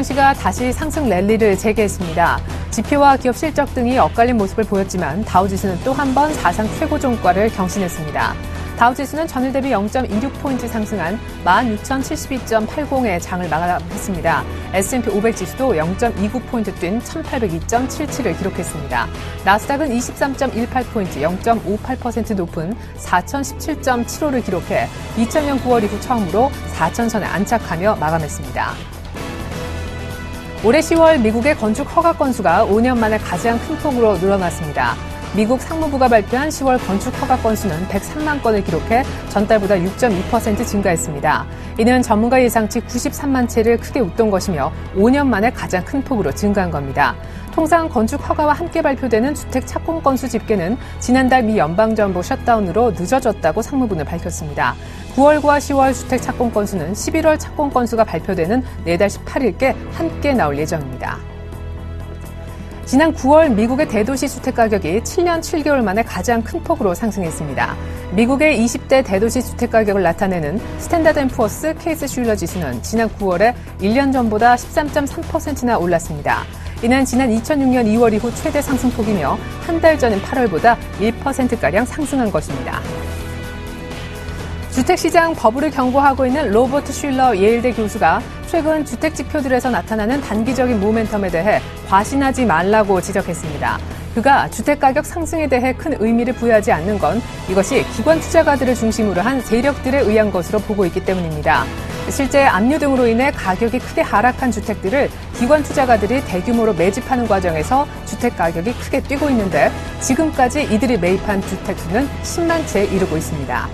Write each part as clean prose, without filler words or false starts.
증시가 다시 상승 랠리를 재개했습니다. 지표와 기업 실적 등이 엇갈린 모습을 보였지만 다우지수는 또 한 번 사상 최고 종가를 경신했습니다. 다우지수는 전일 대비 0.26포인트 상승한 16,072.80의 장을 마감했습니다. S&P 500 지수도 0.29포인트 뛴 1,802.77을 기록했습니다. 나스닥은 23.18포인트 0.58% 높은 4,017.75를 기록해 2000년 9월 이후 처음으로 4,000선에 안착하며 마감했습니다. 올해 10월 미국의 건축 허가 건수가 5년 만에 가장 큰 폭으로 늘어났습니다. 미국 상무부가 발표한 10월 건축 허가 건수는 103만 건을 기록해 전달보다 6.2% 증가했습니다. 이는 전문가 예상치 93만 채를 크게 웃돈 것이며 5년 만에 가장 큰 폭으로 증가한 겁니다. 통상 건축 허가와 함께 발표되는 주택 착공 건수 집계는 지난달 미 연방정부 셧다운으로 늦어졌다고 상무부는 밝혔습니다. 9월과 10월 주택 착공 건수는 11월 착공 건수가 발표되는 내달 18일께 함께 나올 예정입니다. 지난 9월 미국의 대도시 주택 가격이 7년 7개월 만에 가장 큰 폭으로 상승했습니다. 미국의 20대 대도시 주택 가격을 나타내는 스탠다드 앤 푸어스 케이스 슐러 지수는 지난 9월에 1년 전보다 13.3%나 올랐습니다. 이는 지난 2006년 2월 이후 최대 상승폭이며 한 달 전인 8월보다 1%가량 상승한 것입니다. 주택시장 버블을 경고하고 있는 로버트 슐러 예일대 교수가 최근 주택 지표들에서 나타나는 단기적인 모멘텀에 대해 과신하지 말라고 지적했습니다. 그가 주택가격 상승에 대해 큰 의미를 부여하지 않는 건 이것이 기관 투자가들을 중심으로 한 세력들에 의한 것으로 보고 있기 때문입니다. 실제 압류 등으로 인해 가격이 크게 하락한 주택들을 기관 투자가들이 대규모로 매집하는 과정에서 주택 가격이 크게 뛰고 있는데 지금까지 이들이 매입한 주택 수는 10만 채에 이르고 있습니다.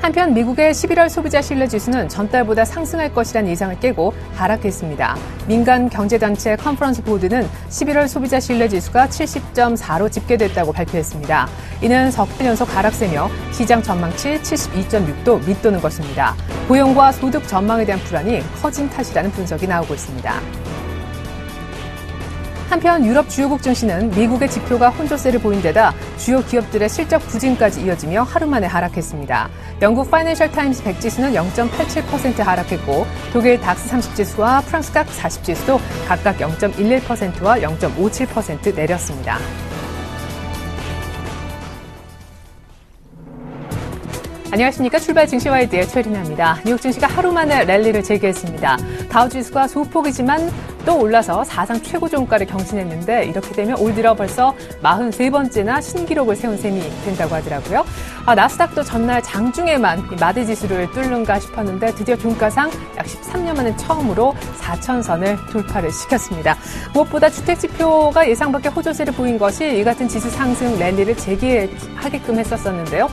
한편 미국의 11월 소비자 신뢰지수는 전달보다 상승할 것이란 예상을 깨고 하락했습니다. 민간 경제단체 컨퍼런스 보드는 11월 소비자 신뢰지수가 70.4로 집계됐다고 발표했습니다. 이는 석 달 연속 하락세며 시장 전망치 72.6도 밑도는 것입니다. 고용과 소득 전망에 대한 불안이 커진 탓이라는 분석이 나오고 있습니다. 한편 유럽 주요국 증시는 미국의 지표가 혼조세를 보인 데다 주요 기업들의 실적 부진까지 이어지며 하루 만에 하락했습니다. 영국 파이낸셜 타임스 100 지수는 0.87% 하락했고 독일 닥스 30 지수와 프랑스 각 40 지수도 각각 0.11%와 0.57% 내렸습니다. 안녕하십니까. 출발 증시와이드의 최리나입니다. 뉴욕 증시가 하루 만에 랠리를 재개했습니다. 다우지수가 소폭이지만 또 올라서 사상 최고 종가를 경신했는데 이렇게 되면 올 들어 벌써 43번째나 신기록을 세운 셈이 된다고 하더라고요. 나스닥도 전날 장중에만 마디 지수를 뚫는가 싶었는데 드디어 종가상 약 13년 만에 처음으로 4,000선을 돌파를 시켰습니다. 무엇보다 주택 지표가 예상 밖의 호조세를 보인 것이 이 같은 지수 상승 랠리를 재개하게끔 했었는데요.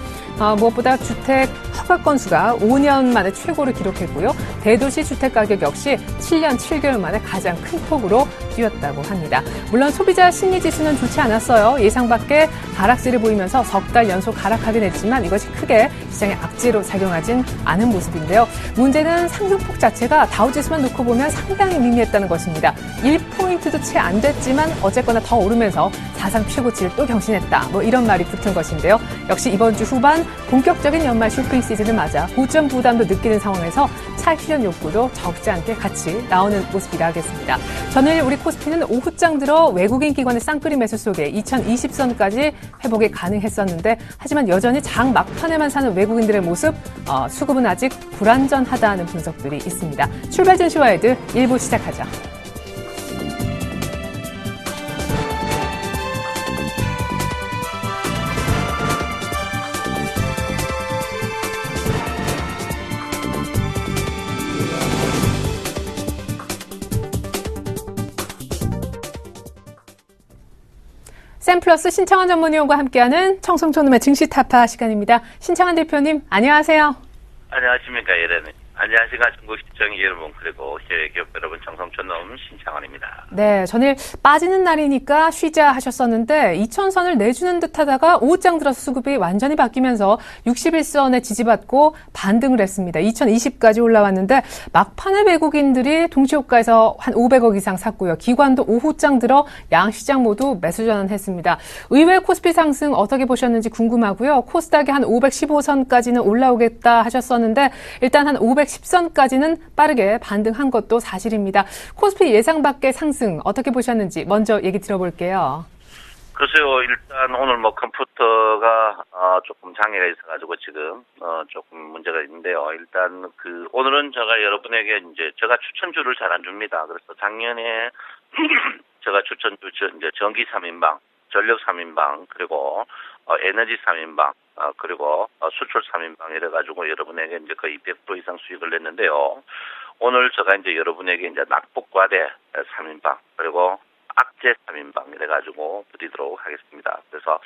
무엇보다 주택 허가 건수가 5년 만에 최고를 기록했고요. 대도시 주택 가격 역시 7년 7개월 만에 가장 큰 폭으로 뛰었다고 합니다. 물론 소비자 심리 지수는 좋지 않았어요. 예상 밖의 하락세를 보이면서 석 달 연속 하락하긴 했지만 이것이 크게 시장의 악재로 작용하진 않은 모습인데요. 문제는 상승폭 자체가 다우지수만 놓고 보면 상당히 미미했다는 것입니다. 1포인트도 채 안 됐지만 어쨌거나 더 오르면서 사상 최고치를 또 경신했다. 이런 말이 붙은 것인데요. 역시 이번 주 후반 본격적인 연말 쇼핑 시즌을 맞아 고점 부담도 느끼는 상황에서 차 휴전 욕구도 적지 않게 같이 나오는 모습이라 하겠습니다. 전일 우리 코스피는 오후장 들어 외국인 기관의 쌍끌이 매수 속에 2020선까지 회복이 가능했었는데 하지만 여전히 장 막판에만 사는 외국인들의 모습, 수급은 아직 불안전하다는 분석들이 있습니다. 출발 증시와이드 1부 시작하죠. 샘플러스 신창환 전문위원과 함께하는 청송촌놈의 증시 타파 시간입니다. 신창환 대표님, 안녕하세요. 안녕하십니까, 예레는. 안녕하십니까, 전국 시청 여러분, 그리고 해외 기업 여러분, 청송촌놈 신창환입니다. 네, 전일 빠지는 날이니까 쉬자 하셨었는데 2,000선을 내주는 듯하다가 오후장 들어서 수급이 완전히 바뀌면서 61선에 지지받고 반등을 했습니다. 2020까지 올라왔는데 막판에 외국인들이 동시호가에서 한 500억 이상 샀고요. 기관도 오후장 들어 양시장 모두 매수 전환했습니다. 의외의 코스피 상승 어떻게 보셨는지 궁금하고요. 코스닥이 한 515선까지는 올라오겠다 하셨었는데 일단 한 510 210선까지는 빠르게 반등한 것도 사실입니다. 코스피 예상 밖의 상승 어떻게 보셨는지 먼저 얘기 들어볼게요. 글쎄요, 일단 오늘 뭐 컴퓨터가 조금 장애가 있어가지고 지금 조금 문제가 있는데요. 일단 오늘은 제가 여러분에게 이제 제가 추천주를 잘 안 줍니다. 그래서 작년에 제가 추천주 이제 전기 3인방, 전력 3인방, 그리고 에너지 3인방, 그리고 수출 3인방 이래가지고 여러분에게 이제 거의 200% 이상 수익을 냈는데요. 오늘 제가 이제 여러분에게 이제 낙폭과대 3인방, 그리고 악재 3인방 이래가지고 드리도록 하겠습니다. 그래서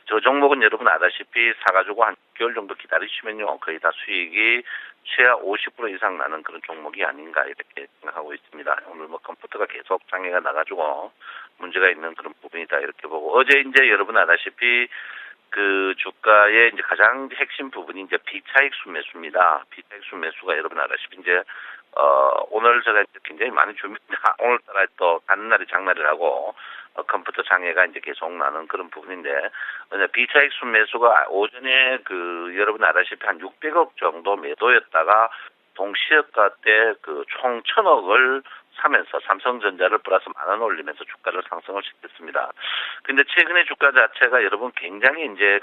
저 종목은 여러분 아다시피 사가지고 한 6개월 정도 기다리시면요. 거의 다 수익이 최하 50% 이상 나는 그런 종목이 아닌가 이렇게 생각하고 있습니다. 오늘 뭐 컴퓨터가 계속 장애가 나가지고 문제가 있는 그런 부분이다 이렇게 보고 어제 이제 여러분 아다시피 그 주가의 이제 가장 핵심 부분이 이제 비차익 순매수입니다. 비차익 순매수가 여러분 아다시피 이제 오늘 제가 굉장히 많이 줍니다. 오늘따라 또 가는 날이 장날이라고 컴퓨터 장애가 이제 계속 나는 그런 부분인데 비차익 순매수가 오전에 여러분 아다시피 한 600억 정도 매도였다가 동시효과 때 총 1,000억을 사면서 삼성전자를 플러스 10,000원 올리면서 주가를 상승을 시켰습니다. 근데 최근에 주가 자체가 여러분 굉장히 이제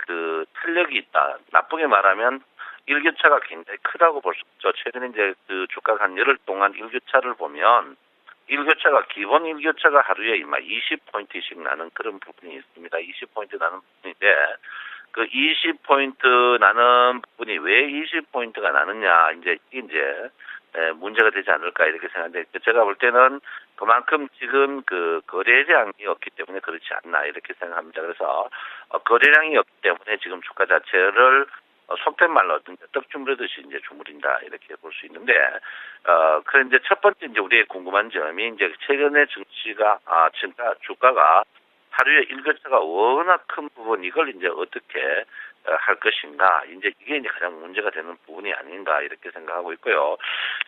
탄력이 있다. 나쁘게 말하면 일교차가 굉장히 크다고 볼 수 있죠. 최근에 이제 주가가 한 열흘 동안 일교차를 보면 일교차가 기본 일교차가 하루에 20포인트씩 나는 그런 부분이 있습니다. 20포인트 나는 부분인데 20포인트 나는 부분이 왜 20포인트가 나느냐 이제 문제가 되지 않을까 이렇게 생각하는데 제가 볼 때는 그만큼 지금 거래량이 없기 때문에 그렇지 않나 이렇게 생각합니다. 그래서 거래량이 없기 때문에 지금 주가 자체를 속된 말로 떡 주무르듯이 이제 주무른다 이렇게 볼 수 있는데 그 이제 첫 번째 이제 우리의 궁금한 점이 이제 최근에 주가가 하루에 일교차가 워낙 큰 부분 이걸 이제 어떻게 할 것인가 이제 이게 이제 가장 문제가 되는 부분이 아닌가 이렇게 생각하고 있고요.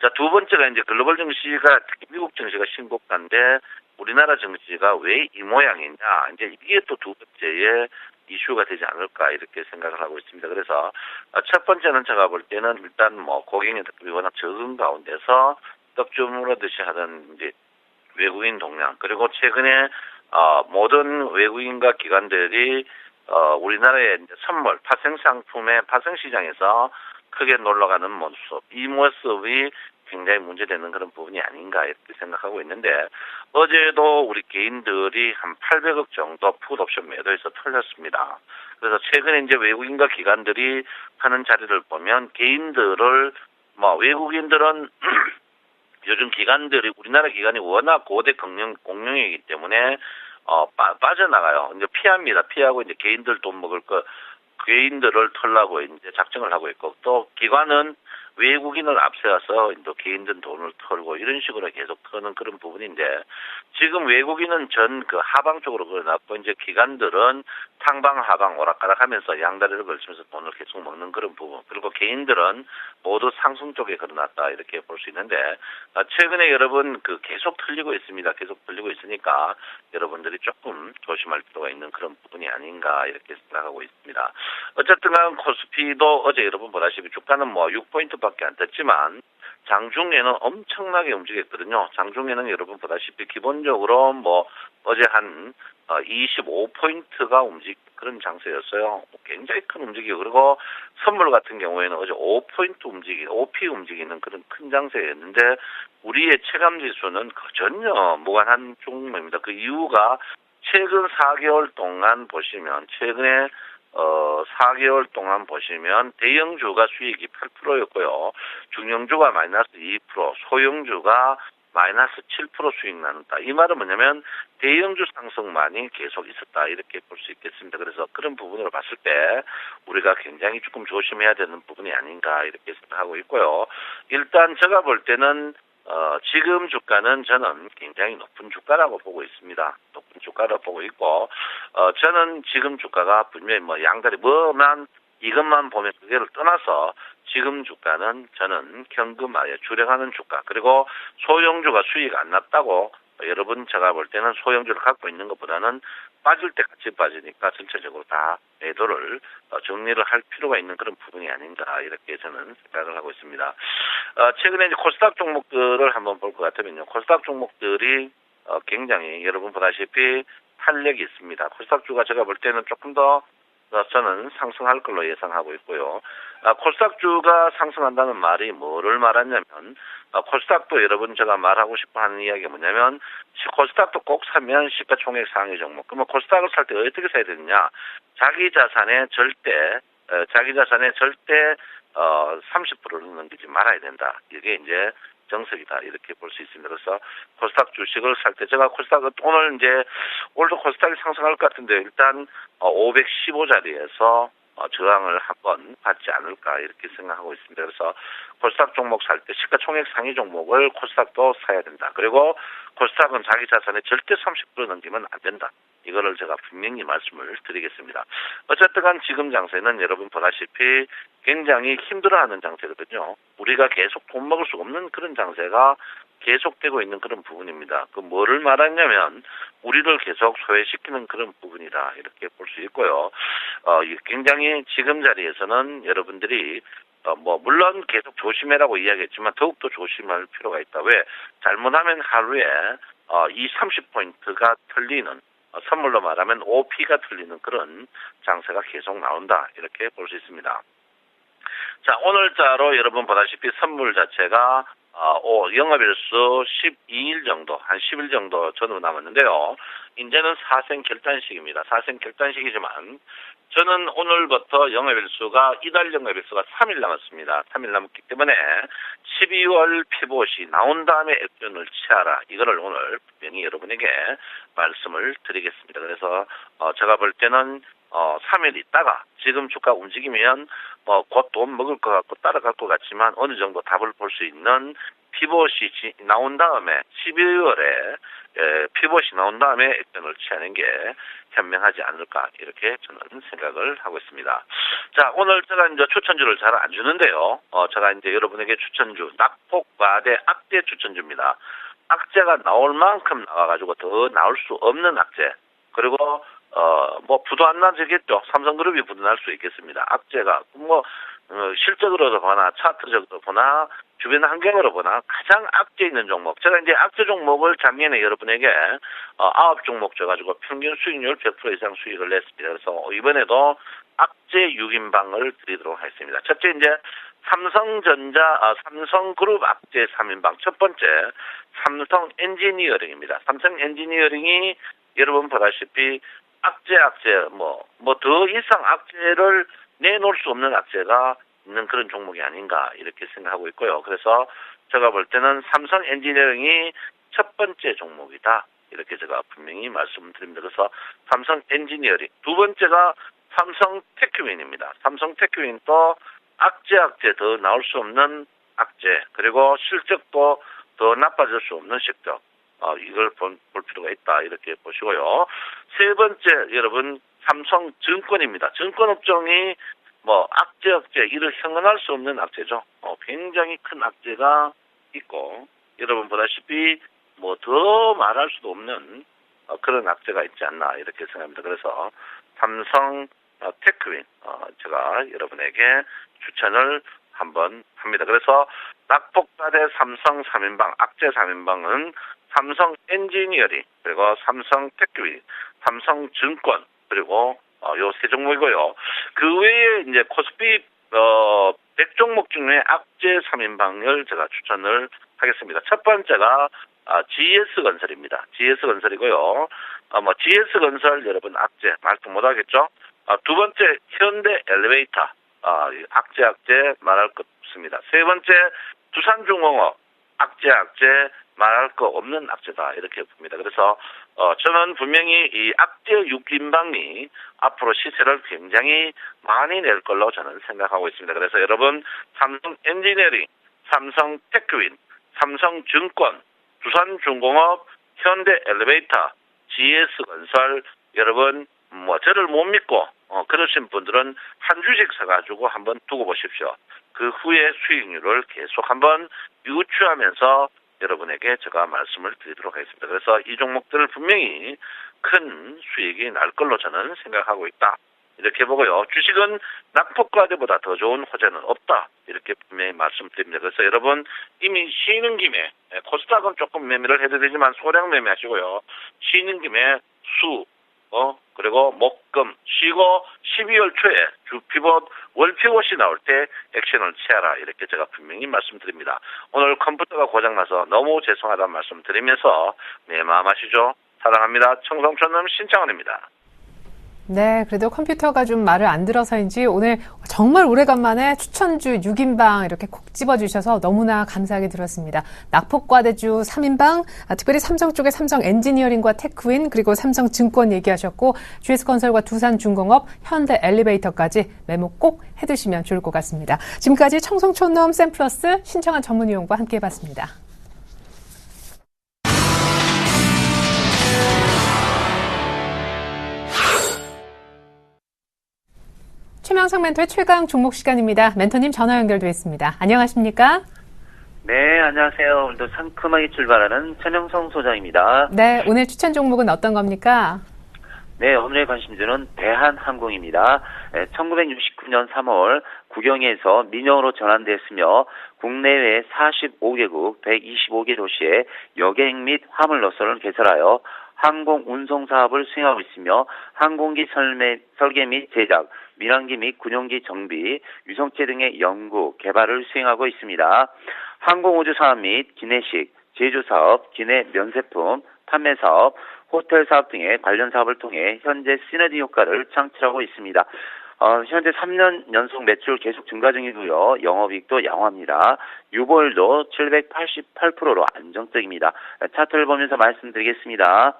자, 두 번째가 이제 글로벌 증시가 특히 미국 증시가 신고가인데 우리나라 증시가 왜 이 모양이냐 이제 이게 또 두 번째의 이슈가 되지 않을까 이렇게 생각을 하고 있습니다. 그래서 첫 번째는 제가 볼 때는 일단 뭐 고객의 득점이 워낙 적은 가운데서 떡주무르듯이 하던 이제 외국인 동향 그리고 최근에 모든 외국인과 기관들이 우리나라의 이제 선물 파생 상품의 파생 시장에서 크게 놀러가는 모습 이 모습이 굉장히 문제되는 그런 부분이 아닌가 이렇게 생각하고 있는데 어제도 우리 개인들이 한 800억 정도 풋옵션 매도해서 털렸습니다. 그래서 최근에 이제 외국인과 기관들이 하는 자리를 보면 개인들을 외국인들은 요즘 기관들이 우리나라 기관이 워낙 고대 공룡이기 때문에 빠져나가요. 이제 피합니다. 피하고 이제 개인들 돈 먹을 개인들을 털라고 이제 작정을 하고 있고 또 기관은 외국인을 앞세워서 또 개인들 돈을 털고 이런 식으로 계속 터는 그런 부분인데 지금 외국인은 전 하방 쪽으로 걸어놨고 이제 기관들은 상방 하방 오락가락하면서 양다리를 걸치면서 돈을 계속 먹는 그런 부분 그리고 개인들은 모두 상승 쪽에 걸어놨다 이렇게 볼 수 있는데 최근에 여러분 계속 틀리고 있습니다. 계속 틀리고 있으니까 여러분들이 조금 조심할 필요가 있는 그런 부분이 아닌가 이렇게 생각하고 있습니다. 어쨌든 간 코스피도 어제 여러분 보다시피 주가는 6포인트밖에 안 떴지만 장중에는 엄청나게 움직였거든요. 장중에는 여러분 보다시피 기본적으로 어제 한 25포인트가 그런 장세였어요. 굉장히 큰 움직이고 그리고 선물 같은 경우에는 어제 5P 움직이는 그런 큰 장세였는데 우리의 체감 지수는 전혀 무관한 종목입니다. 그 이유가 최근 4개월 동안 보시면 최근에 4개월 동안 보시면 대형주가 수익이 8%였고요. 중형주가 마이너스 2%, 소형주가 마이너스 7% 수익 나는다. 이 말은 뭐냐면 대형주 상승만이 계속 있었다. 이렇게 볼 수 있겠습니다. 그래서 그런 부분으로 봤을 때 우리가 굉장히 조금 조심해야 되는 부분이 아닌가 이렇게 생각하고 있고요. 일단 제가 볼 때는 지금 주가는 저는 굉장히 높은 주가라고 보고 있습니다. 높은 주가라고 보고 있고, 저는 지금 주가가 분명히 양다리 이것만 보면 그게를 떠나서 지금 주가는 저는 현금화에 주력하는 주가, 그리고 소형주가 수익 안 났다고 여러분 제가 볼 때는 소형주를 갖고 있는 것보다는 빠질 때 같이 빠지니까 전체적으로 다 매도를 정리를 할 필요가 있는 그런 부분이 아닌가 이렇게 저는 생각을 하고 있습니다. 최근에 이제 코스닥 종목들을 한번 볼 것 같으면요. 코스닥 종목들이 굉장히 여러분 보다시피 탄력이 있습니다. 코스닥주가 제가 볼 때는 조금 더 저는 상승할 걸로 예상하고 있고요. 코스닥주가 상승한다는 말이 뭐를 말하냐면 코스닥도 여러분 제가 말하고 싶어 하는 이야기가 뭐냐면 코스닥도 꼭 사면 시가총액 상위 종목. 그러면 코스닥을 살 때 어떻게 사야 되느냐? 자기 자산의 절대 30%를 넘기지 말아야 된다. 이게 이제 정석이다 이렇게 볼 수 있습니다. 그래서 코스닥 주식을 살 때 제가 코스닥은 오늘도 코스닥이 상승할 것 같은데 일단 515자리에서 저항을 한번 받지 않을까 이렇게 생각하고 있습니다. 그래서 코스닥 종목 살 때 시가총액 상위 종목을 코스닥도 사야 된다. 그리고 코스닥은 자기 자산의 절대 30% 넘기면 안 된다. 이거를 제가 분명히 말씀을 드리겠습니다. 어쨌든 간 지금 장세는 여러분 보다시피 굉장히 힘들어하는 장세거든요. 우리가 계속 돈 먹을 수 없는 그런 장세가 계속되고 있는 그런 부분입니다. 그 뭐를 말하냐면 우리를 계속 소외시키는 그런 부분이다 이렇게 볼 수 있고요. 굉장히 지금 자리에서는 여러분들이 물론 계속 조심해라고 이야기했지만 더욱더 조심할 필요가 있다. 왜? 잘못하면 하루에 이 30포인트가 틀리는 선물로 말하면 OP가 틀리는 그런 장세가 계속 나온다 이렇게 볼 수 있습니다. 자, 오늘자로 여러분 보다시피 선물 자체가 영업일수 12일 정도, 한 10일 정도 전후 남았는데요. 이제는 사생 결단식입니다. 사생 결단식이지만 저는 오늘부터 영업일수가 이달 영업일수가 3일 남았습니다. 3일 남았기 때문에 12월 피봇이 나온 다음에 액션을 취하라. 이거를 오늘 분명히 여러분에게 말씀을 드리겠습니다. 그래서 제가 볼 때는 3일 있다가 지금 주가 움직이면 곧 돈 먹을 것 같고 따라갈 것 같지만 어느 정도 답을 볼 수 있는 피봇이 나온 다음에 12월에 피봇이 나온 다음에 액션을 취하는 게 현명하지 않을까 이렇게 저는 생각을 하고 있습니다. 자, 오늘 제가 이제 추천주를 잘 안 주는데요. 제가 이제 여러분에게 추천주 낙폭과대 악재 추천주입니다. 악재가 나올 만큼 나와가지고 더 나올 수 없는 악재. 그리고 부도 안 나지겠죠. 삼성그룹이 부도 날 수 있겠습니다. 악재가 실적으로도 보나 차트적으로 보나 주변 환경으로 보나 가장 악재 있는 종목. 제가 이제 악재 종목을 작년에 여러분에게 9종목 줘가지고 평균 수익률 100% 이상 수익을 냈습니다. 그래서 이번에도 악재 6인방을 드리도록 하겠습니다. 첫째 이제 삼성그룹 악재 3인방. 첫 번째 삼성 엔지니어링입니다. 삼성 엔지니어링이 여러분 보다시피 악재 더 이상 악재를 내놓을 수 없는 악재가 있는 그런 종목이 아닌가 이렇게 생각하고 있고요. 그래서 제가 볼 때는 삼성 엔지니어링이 첫 번째 종목이다 이렇게 제가 분명히 말씀드립니다. 그래서 삼성 엔지니어링. 두 번째가 삼성 테크윈입니다. 삼성 테크윈도 악재 더 나올 수 없는 악재 그리고 실적도 더 나빠질 수 없는 실적. 이걸 볼 필요가 있다 이렇게 보시고요. 세 번째 여러분 삼성증권입니다. 증권업종이 악재 이를 형언할 수 없는 악재죠. 굉장히 큰 악재가 있고 여러분 보다시피 더 말할 수도 없는 그런 악재가 있지 않나 이렇게 생각합니다. 그래서 삼성 테크윈 제가 여러분에게 추천을 한번 합니다. 그래서 낙폭과대 삼성 3인방 악재 3인방은 삼성 엔지니어링 그리고 삼성 테크윈, 삼성증권 그리고 요 세 종목이고요. 그 외에 이제 코스피 100종목 중에 악재 3인방을 제가 추천을 하겠습니다. 첫 번째가 GS건설입니다. GS건설이고요. GS건설 여러분 악재 말씀 못 하겠죠? 두 번째 현대 엘리베이터 악재 말할 것 없습니다. 세 번째 두산중공업 악재 말할 거 없는 악재다 이렇게 봅니다. 그래서 저는 분명히 이 악재 6인방이 앞으로 시세를 굉장히 많이 낼 걸로 저는 생각하고 있습니다. 그래서 여러분 삼성 엔지니어링, 삼성 테크윈, 삼성증권, 두산중공업, 현대 엘리베이터, GS건설 여러분 저를 못 믿고 그러신 분들은 한 주식 사가지고 한번 두고 보십시오. 그 후에 수익률을 계속 한번 유추하면서 여러분에게 제가 말씀을 드리도록 하겠습니다. 그래서 이 종목들을 분명히 큰 수익이 날 걸로 저는 생각하고 있다. 이렇게 보고요. 주식은 낙폭과대보다 더 좋은 호재는 없다. 이렇게 분명히 말씀드립니다. 그래서 여러분 이미 쉬는 김에 코스닥은 조금 매매를 해도 되지만 소량 매매하시고요. 쉬는 김에 그리고 목금 쉬고 12월 초에 주 피봇, 월 피봇이 나올 때 액션을 취하라. 이렇게 제가 분명히 말씀드립니다. 오늘 컴퓨터가 고장나서 너무 죄송하다는 말씀 드리면서 내 마음 아시죠? 사랑합니다. 청송촌놈 신창원입니다. 네, 그래도 컴퓨터가 좀 말을 안 들어서인지 오늘 정말 오래간만에 추천주 6인방 이렇게 콕 집어주셔서 너무나 감사하게 들었습니다. 낙폭과대주 3인방, 특별히 삼성 쪽에 삼성 엔지니어링과 테크윈, 그리고 삼성증권 얘기하셨고 GS건설과 두산중공업, 현대 엘리베이터까지 메모 꼭 해두시면 좋을 것 같습니다. 지금까지 청송촌놈 샘플러스 신청한 전문위원과 함께 해봤습니다. 최명상 멘토의 최강 종목 시간입니다. 멘토님 전화 연결돼 있습니다. 안녕하십니까? 네, 안녕하세요. 오늘도 상큼하게 출발하는 최명성 소장입니다. 네, 오늘 추천 종목은 어떤 겁니까? 네, 오늘의 관심주는 대한항공입니다. 1969년 3월 국영에서 민영으로 전환됐으며 국내외 45개국 125개 도시에 여객 및 화물 노선을 개설하여 항공 운송 사업을 수행하고 있으며 항공기 설계 및 제작, 민항기 및 군용기 정비, 유성체 등의 연구, 개발을 수행하고 있습니다. 항공우주 사업 및 기내식, 제조사업, 기내 면세품, 판매 사업, 호텔 사업 등의 관련 사업을 통해 현재 시너지 효과를 창출하고 있습니다. 현재 3년 연속 매출 계속 증가 중이고요. 영업이익도 양호합니다. 유보율도 788%로 안정적입니다. 차트를 보면서 말씀드리겠습니다.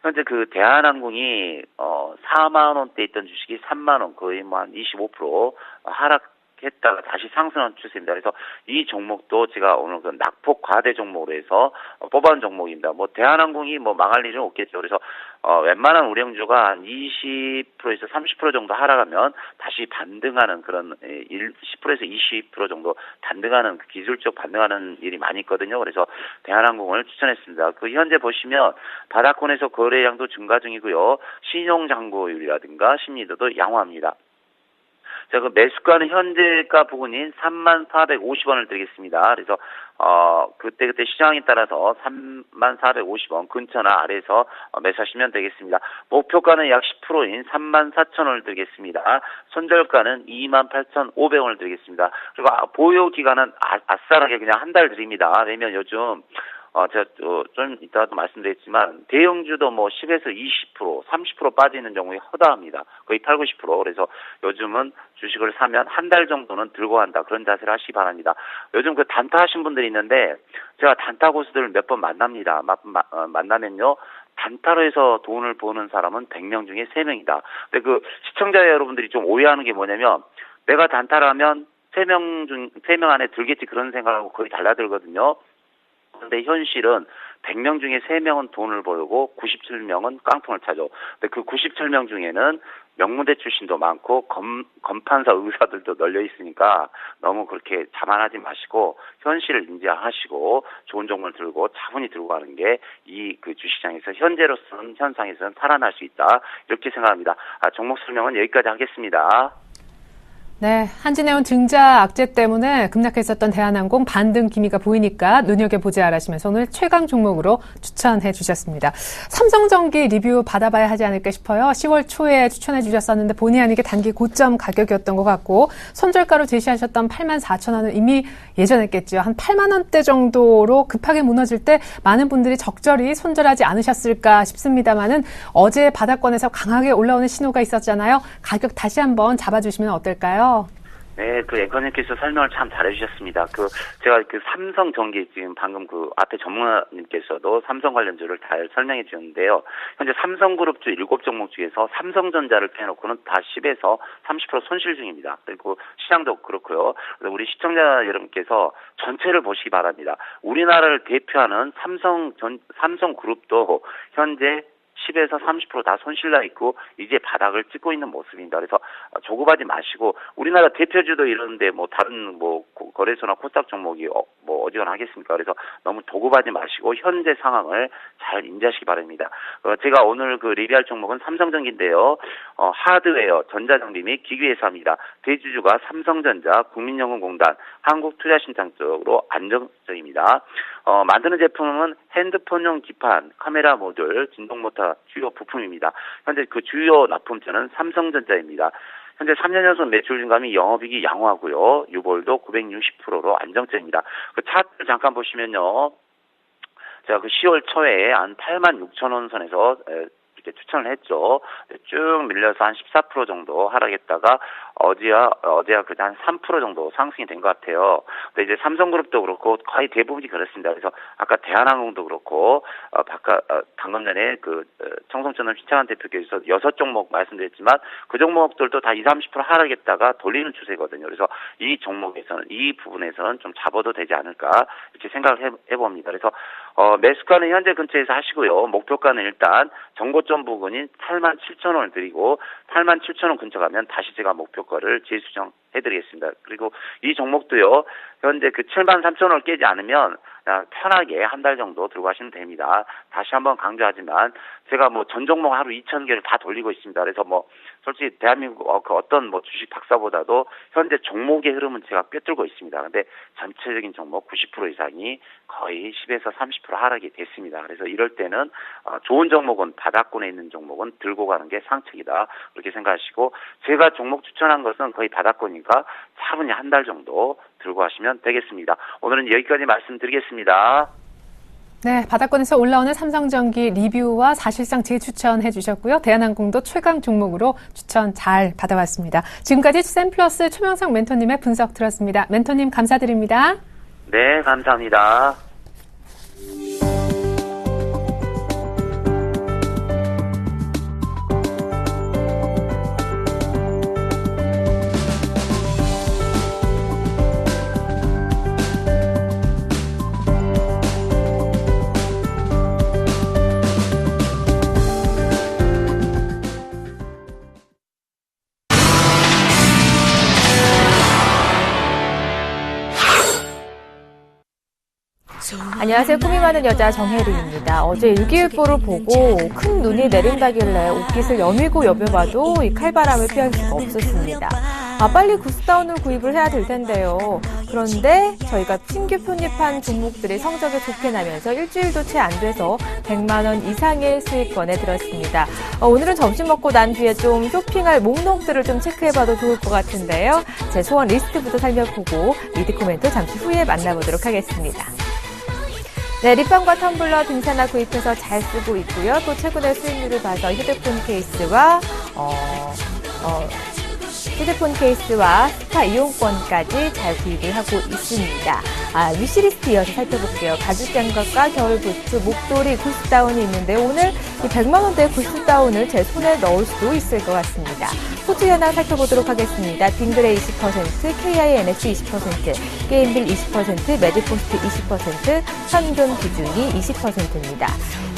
현재 그 대한항공이 4만 원대 있던 주식이 3만 원, 거의 뭐 한 25% 하락했다가 다시 상승한 추세입니다. 그래서 이 종목도 제가 오늘 그 낙폭 과대 종목으로 해서 뽑아온 종목입니다. 뭐 대한항공이 뭐 망할 일은 없겠죠. 그래서 웬만한 우량주가 한 20%에서 30% 정도 하락하면 다시 반등하는 그런 10%에서 20% 정도 반등하는 기술적 반등하는 일이 많이 있거든요. 그래서 대한항공을 추천했습니다. 그 현재 보시면 바닥권에서 거래량도 증가 중이고요. 신용잔고율이라든가 심리도도 양호합니다. 자, 그 매수가는 현재가 부근인 3450원을 드리겠습니다. 그래서 그때 시장에 따라서 3450원 근처나 아래에서 매수하시면 되겠습니다. 목표가는 약 10%인 34,000원을 드리겠습니다. 손절가는 28,500원을 드리겠습니다. 그리고 보유 기간은 아싸하게 그냥 한 달 드립니다. 왜냐면 요즘 제가 좀 이따가도 말씀드렸지만 대형주도 뭐 10에서 20%, 30% 빠지는 경우에 허다합니다. 거의 8, 90%. 그래서 요즘은 주식을 사면 한 달 정도는 들고 간다. 그런 자세를 하시기 바랍니다. 요즘 그 단타 하신 분들이 있는데 제가 단타 고수들을 몇 번 만납니다. 만나면요. 단타로 해서 돈을 버는 사람은 100명 중에 3명이다. 근데 그 시청자 여러분들이 좀 오해하는 게 뭐냐면 내가 단타를 하면 3명 안에 들겠지 그런 생각하고 거의 달라들거든요. 근데 현실은 100명 중에 3명은 돈을 벌고 97명은 깡통을 차죠. 근데 그 97명 중에는 명문대 출신도 많고 검판사 의사들도 널려 있으니까 너무 그렇게 자만하지 마시고 현실을 인지하시고 좋은 종목을 들고 차분히 들고 가는 게 이 그 주식시장에서 현재로서는 현상에서는 살아날 수 있다. 이렇게 생각합니다. 종목 설명은 여기까지 하겠습니다. 네, 한진해운 증자 악재 때문에 급락했었던 대한항공 반등 기미가 보이니까 눈여겨보자 하시면서 오늘 최강 종목으로 추천해 주셨습니다. 삼성전기 리뷰 받아봐야 하지 않을까 싶어요. 10월 초에 추천해 주셨었는데 본의 아니게 단기 고점 가격이었던 것 같고 손절가로 제시하셨던 84,000원은 이미 예전했겠죠. 한 8만 원대 정도로 급하게 무너질 때 많은 분들이 적절히 손절하지 않으셨을까 싶습니다만은 어제 바닥권에서 강하게 올라오는 신호가 있었잖아요. 가격 다시 한번 잡아주시면 어떨까요? 네, 그 앵커님께서 설명을 참 잘해주셨습니다. 제가 삼성전기 지금 방금 앞에 전문가님께서도 삼성 관련주를 잘 설명해 주셨는데요. 현재 삼성그룹주 7종목 중에서 삼성전자를 빼놓고는 다 10에서 30% 손실 중입니다. 그리고 시장도 그렇고요. 우리 시청자 여러분께서 전체를 보시기 바랍니다. 우리나라를 대표하는 삼성그룹도 현재 10에서 30% 다 손실나 있고 이제 바닥을 찍고 있는 모습입니다. 그래서 조급하지 마시고 우리나라 대표주도 이런데 뭐 다른 뭐 거래소나 코스닥 종목이 뭐 어지간하 하겠습니까? 그래서 너무 조급하지 마시고 현재 상황을 잘 인지하시기 바랍니다. 제가 오늘 그 리뷰할 종목은 삼성전기인데요. 하드웨어, 전자장비 및 기기회사입니다. 대주주가 삼성전자, 국민연금공단, 한국투자신장 쪽으로 안정적입니다. 만드는 제품은 핸드폰용 기판, 카메라 모듈, 진동모터 주요 부품입니다. 현재 그 주요 납품처는 삼성전자입니다. 현재 3년 연속 매출 증감이 영업이익이 양호하고요. 유볼도 960%로 안정적입니다. 그 차트를 잠깐 보시면요. 제가 그 10월 초에 한 86,000원 선에서 이렇게 추천을 했죠. 쭉 밀려서 한 14% 정도 하락했다가 어제야 그냥 한 3% 정도 상승이 된 것 같아요. 근데 이제 삼성그룹도 그렇고 거의 대부분이 그렇습니다. 그래서 아까 대한항공도 그렇고 방금 전에 그 청송천은 신창한 대표께서 6종목 말씀드렸지만 그 종목들도 다 20-30% 하락했다가 돌리는 추세거든요. 그래서 이 종목에서는 이 부분에서는 좀 잡아도 되지 않을까 이렇게 생각을 해봅니다. 그래서 매수가는 현재 근처에서 하시고요. 목표가는 일단 정고점 부근인 87,000원을 드리고 87,000원 근처 가면 다시 제가 목표가를 재수정해드리겠습니다. 그리고 이 종목도요. 현재 그 73,000원을 깨지 않으면 편하게 한 달 정도 들고 가시면 됩니다. 다시 한번 강조하지만 제가 뭐 전 종목 하루 2,000개를 다 돌리고 있습니다. 그래서 뭐 솔직히 대한민국 그 어떤 뭐 주식 박사보다도 현재 종목의 흐름은 제가 꿰뚫고 있습니다. 근데 전체적인 종목 90% 이상이 거의 10에서 30% 하락이 됐습니다. 그래서 이럴 때는 좋은 종목은 바닥권에 있는 종목은 들고 가는 게 상책이다. 그렇게 생각하시고 제가 종목 추천한 것은 거의 바닥권이니까 차분히 한 달 정도 들고 가시면 되겠습니다. 오늘은 여기까지 말씀드리겠습니다. 네, 바닥권에서 올라오는 삼성전기 리뷰와 사실상 재추천해 주셨고요. 대한항공도 최강 종목으로 추천 잘 받아왔습니다. 지금까지 샘플러스 최명상 멘토님의 분석 들었습니다. 멘토님 감사드립니다. 네, 감사합니다. 안녕하세요. 꿈이 많은 여자 정혜리입니다. 어제 일기예보를 보고 큰 눈이 내린다길래 옷깃을 여미고 여며봐도 이 칼바람을 피할 수가 없었습니다. 빨리 구스다운을 구입을 해야 될 텐데요. 그런데 저희가 신규 편입한 종목들이 성적이 좋게 나면서 일주일도 채 안 돼서 100만 원 이상의 수익권에 들었습니다. 오늘은 점심 먹고 난 뒤에 좀 쇼핑할 목록들을 좀 체크해봐도 좋을 것 같은데요. 제 소원 리스트부터 살펴보고 리드 코멘트 잠시 후에 만나보도록 하겠습니다. 네, 립밤과 텀블러 등산화 구입해서 잘 쓰고 있고요. 또 최근에 수익률을 봐서 휴대폰 케이스와 스파 이용권까지 잘 구입을 하고 있습니다. 위시리스트 이어서 살펴볼게요. 가죽 장갑과 겨울 부츠, 목도리, 구스다운이 있는데 오늘 이 100만 원대 구스다운을 제 손에 넣을 수도 있을 것 같습니다. 포트 현황 살펴보도록 하겠습니다. 빙그레 20%, KINX 20%, 게임빌 20%, 매직포스트 20%, 현금 비중이 20%입니다.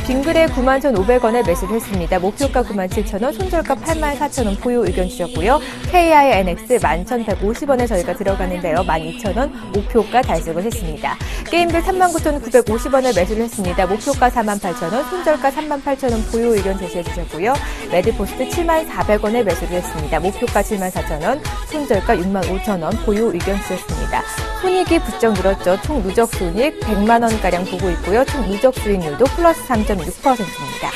빙그레 91,500원에 매수를 했습니다. 목표가 97,000원, 손절가 84,000원 보유 의견 주셨고요. KINX 11,150원에 저희가 들어가는데요. 12,000원 목표가 달성을 했습니다. 게임빌 39,950원에 매수를 했습니다. 목표가 48,000원, 손절가 38,000원 보유 의견 제시해 주셨고요. 매드포스트 74,000원에 매수를 했습니다. 목표가 74,000원, 손절가 65,000원 보유 의견 주셨습니다. 손익이 부쩍 늘었죠. 총 누적 손익 100만 원가량 보고 있고요. 총 누적 수익률도 플러스 3.6%입니다.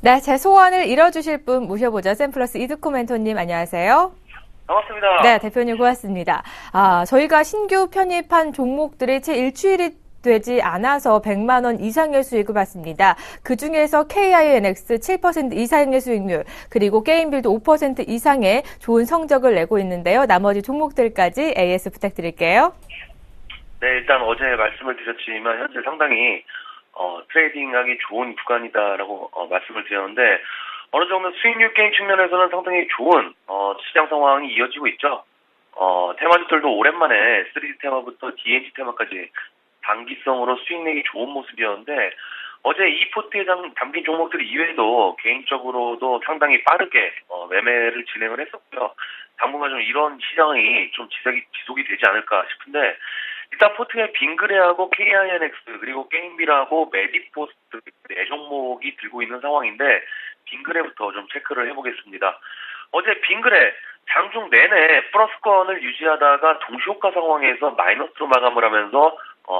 네, 제 소원을 이뤄주실 분 모셔보죠. 샘플러스 이드코 멘토님 안녕하세요. 반갑습니다. 네, 대표님 고맙습니다. 저희가 신규 편입한 종목들이 채 일주일이 되지 않아서 100만 원 이상의 수익을 받습니다. 그중에서 KINX 7% 이상의 수익률, 그리고 게임빌도 5% 이상의 좋은 성적을 내고 있는데요. 나머지 종목들까지 AS 부탁드릴게요. 네, 일단 어제 말씀을 드렸지만 현재 상당히 트레이딩하기 좋은 구간이다라고 말씀을 드렸는데 어느 정도 수익률 게임 측면에서는 상당히 좋은 시장 상황이 이어지고 있죠. 테마주들도 오랜만에 3D 테마부터 DNG 테마까지 단기성으로 수익 내기 좋은 모습이었는데 어제 이 포트에 담긴 종목들 이외에도 개인적으로도 상당히 빠르게 매매를 진행을 했었고요. 당분간 좀 이런 시장이 좀 지속이 되지 않을까 싶은데 일단 포트에 빙그레하고 KINX 그리고 게임빌하고 메디포스트 4종목이 들고 있는 상황인데 빙그레부터 좀 체크를 해보겠습니다. 어제 빙그레 장중 내내 플러스권을 유지하다가 동시호가 상황에서 마이너스로 마감을 하면서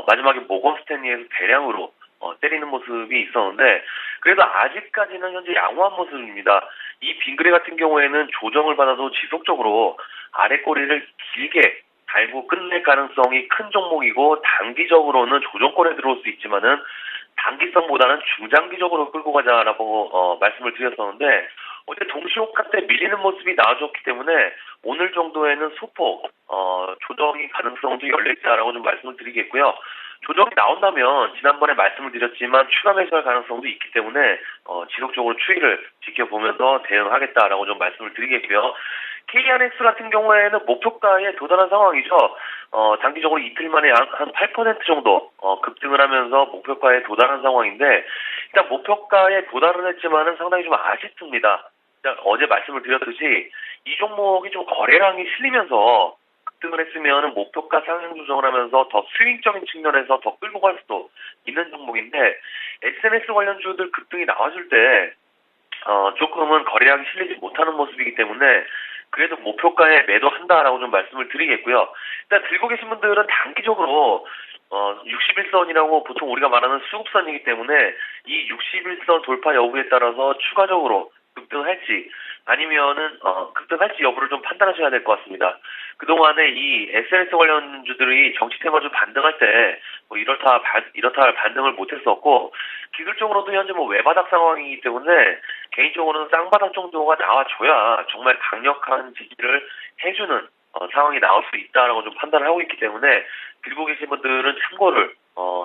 마지막에 모건 스탠리에서 대량으로 때리는 모습이 있었는데 그래도 아직까지는 현재 양호한 모습입니다. 이 빙그레 같은 경우에는 조정을 받아도 지속적으로 아래 꼬리를 길게 달고 끝낼 가능성이 큰 종목이고 단기적으로는 조정권에 들어올 수 있지만은 단기성보다는 중장기적으로 끌고 가자라고 말씀을 드렸었는데 어제 동시호가 때 밀리는 모습이 나와줬기 때문에 오늘 정도에는 소폭 조정이 가능성도 열려있다라고 좀 말씀을 드리겠고요. 조정이 나온다면 지난번에 말씀을 드렸지만 추가 매수할 가능성도 있기 때문에 지속적으로 추이를 지켜보면서 대응하겠다라고 좀 말씀을 드리겠고요. KINX 같은 경우에는 목표가에 도달한 상황이죠. 단기적으로 이틀 만에 한 8% 정도 급등을 하면서 목표가에 도달한 상황인데 일단 목표가에 도달은 했지만은 상당히 좀 아쉽습니다. 어제 말씀을 드렸듯이 이 종목이 좀 거래량이 실리면서 급등을 했으면 목표가 상향 조정을 하면서 더 스윙적인 측면에서 더 끌고 갈 수도 있는 종목인데 SNS 관련주들 급등이 나와줄 때 조금은 거래량이 실리지 못하는 모습이기 때문에 그래도 목표가에 매도한다라고 좀 말씀을 드리겠고요. 일단 들고 계신 분들은 단기적으로 61선이라고 보통 우리가 말하는 수급선이기 때문에 이 61선 돌파 여부에 따라서 추가적으로 급등할지 아니면은 급등할지 여부를 좀 판단하셔야 될 것 같습니다. 그동안에 이 SNS 관련주들이 정치 테마주 반등할 때 뭐 이렇다 할 반등을 못했었고 기술적으로도 현재 뭐 외바닥 상황이기 때문에 개인적으로는 쌍바닥 정도가 나와줘야 정말 강력한 지지를 해주는 상황이 나올 수 있다라고 좀 판단을 하고 있기 때문에 들고 계신 분들은 참고를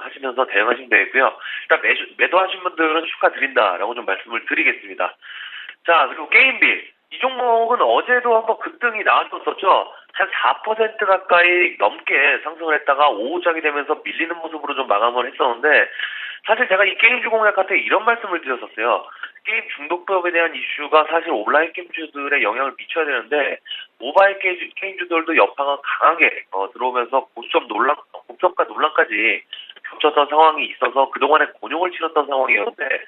하시면서 대응하시면 되겠고요. 일단 매도하신 분들은 축하드린다라고 좀 말씀을 드리겠습니다. 자, 그리고 게임빌. 이 종목은 어제도 한번 급등이 나왔었죠. 한 4% 가까이 넘게 상승을 했다가 오후장이 되면서 밀리는 모습으로 좀 마감을 했었는데 사실 제가 이 게임주 공략한테 이런 말씀을 드렸었어요. 게임 중독법에 대한 이슈가 사실 온라인 게임주들에 영향을 미쳐야 되는데 모바일 게임주들도 여파가 강하게 들어오면서 고점가 논란까지 겹쳤던 상황이 있어서 그동안에 곤욕을 치렀던 상황이었는데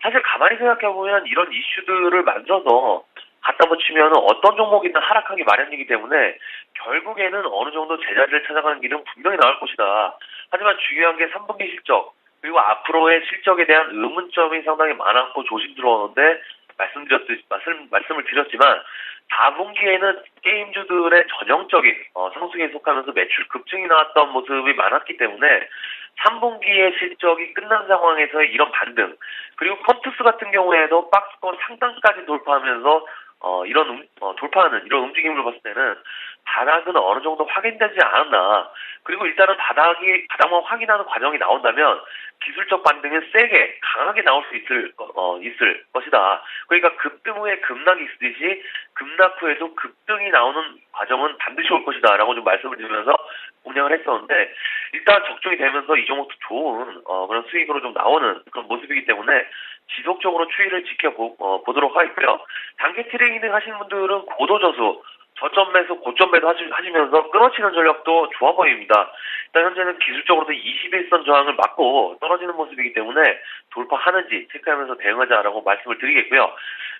사실 가만히 생각해보면 이런 이슈들을 만들어서 갖다 붙이면 어떤 종목이든 하락하기 마련이기 때문에 결국에는 어느 정도 제자리를 찾아가는 길은 분명히 나올 것이다. 하지만 중요한 게 3분기 실적 그리고 앞으로의 실적에 대한 의문점이 상당히 많았고 조심스러웠는데 말씀을 드렸지만 4분기에는 게임주들의 전형적인 상승에 속하면서 매출 급증이 나왔던 모습이 많았기 때문에 3분기의 실적이 끝난 상황에서의 이런 반등 그리고 컴투스 같은 경우에도 박스권 상단까지 돌파하면서 돌파하는 이런 움직임을 봤을 때는 바닥은 어느 정도 확인되지 않았나. 그리고 일단은 바닥만 확인하는 과정이 나온다면 기술적 반등은 세게 강하게 나올 수 있을 것이다. 그러니까 급등 후에 급락이 있듯이 급락 후에도 급등이 나오는 과정은 반드시 올 것이다라고 좀 말씀을 드리면서 운영을 했었는데 일단 적중이 되면서 이 종목도 좋은 그런 수익으로 좀 나오는 그런 모습이기 때문에 지속적으로 추이를 지켜보도록 하겠고요. 단기 트레이딩 하시는 분들은 고도저수 저점 매수, 고점 매도 하시면서 끊어치는 전략도 좋아 보입니다. 일단 현재는 기술적으로도 21선 저항을 막고 떨어지는 모습이기 때문에 돌파하는지 체크하면서 대응하자라고 말씀을 드리겠고요.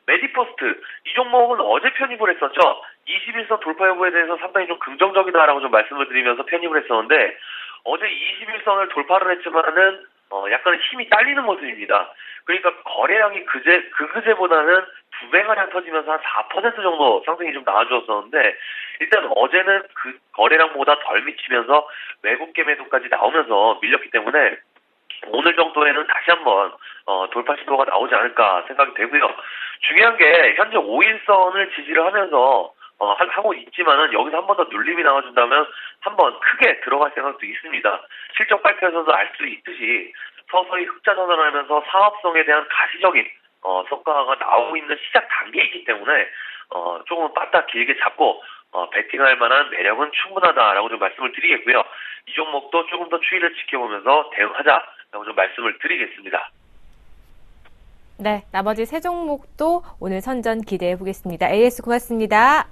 메디포스트, 이 종목은 어제 편입을 했었죠. 21선 돌파 여부에 대해서 상당히 좀 긍정적이다라고 좀 말씀을 드리면서 편입을 했었는데 어제 21선을 돌파를 했지만은 약간은 힘이 딸리는 모습입니다. 그러니까 거래량이 그제보다는 2배가량 터지면서 한 4% 정도 상승이 좀 나와주었었는데 일단 어제는 그 거래량보다 덜 미치면서 외국계 매도까지 나오면서 밀렸기 때문에 오늘 정도에는 다시 한번 돌파 시도가 나오지 않을까 생각이 되고요. 중요한 게 현재 5일선을 지지를 하면서 하고 있지만은 여기서 한 번 더 눌림이 나와준다면 한번 크게 들어갈 생각도 있습니다. 실적 발표에서도 알 수 있듯이 서서히 흑자 전환하면서 사업성에 대한 가시적인 성과가 나오고 있는 시작 단계이기 때문에 조금 빠딱 길게 잡고 베팅할 만한 매력은 충분하다라고 좀 말씀을 드리겠고요. 이 종목도 조금 더 추이를 지켜보면서 대응하자라고 좀 말씀을 드리겠습니다. 네, 나머지 세 종목도 오늘 선전 기대해 보겠습니다. AS 고맙습니다.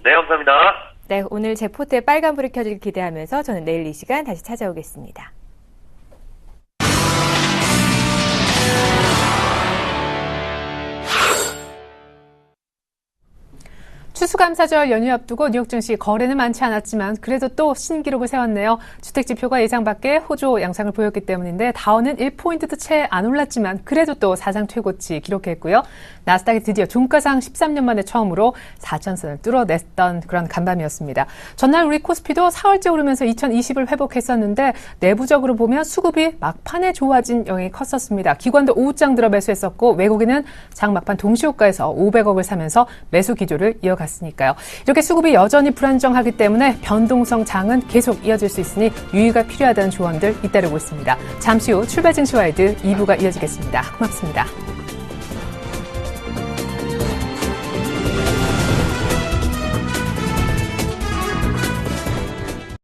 네, 감사합니다. 네, 오늘 제 포트에 빨간불이 켜지길 기대하면서 저는 내일 이 시간 다시 찾아오겠습니다. 추수감사절 연휴 앞두고 뉴욕 증시 거래는 많지 않았지만 그래도 또 신기록을 세웠네요. 주택지표가 예상 밖의 호조 양상을 보였기 때문인데 다우는 1포인트도 채 안 올랐지만 그래도 또 사상 최고치 기록했고요. 나스닥이 드디어 종가상 13년 만에 처음으로 4,000선을 뚫어냈던 그런 간밤이었습니다. 전날 우리 코스피도 4월째 오르면서 2020을 회복했었는데 내부적으로 보면 수급이 막판에 좋아진 영향이 컸었습니다. 기관도 오후장 들어 매수했었고 외국인은 장 막판 동시호가에서 500억을 사면서 매수 기조를 이어갔으니까요. 이렇게 수급이 여전히 불안정하기 때문에 변동성 장은 계속 이어질 수 있으니 유의가 필요하다는 조언들 잇따르고 있습니다. 잠시 후 출발 증시와이드 2부가 이어지겠습니다. 고맙습니다.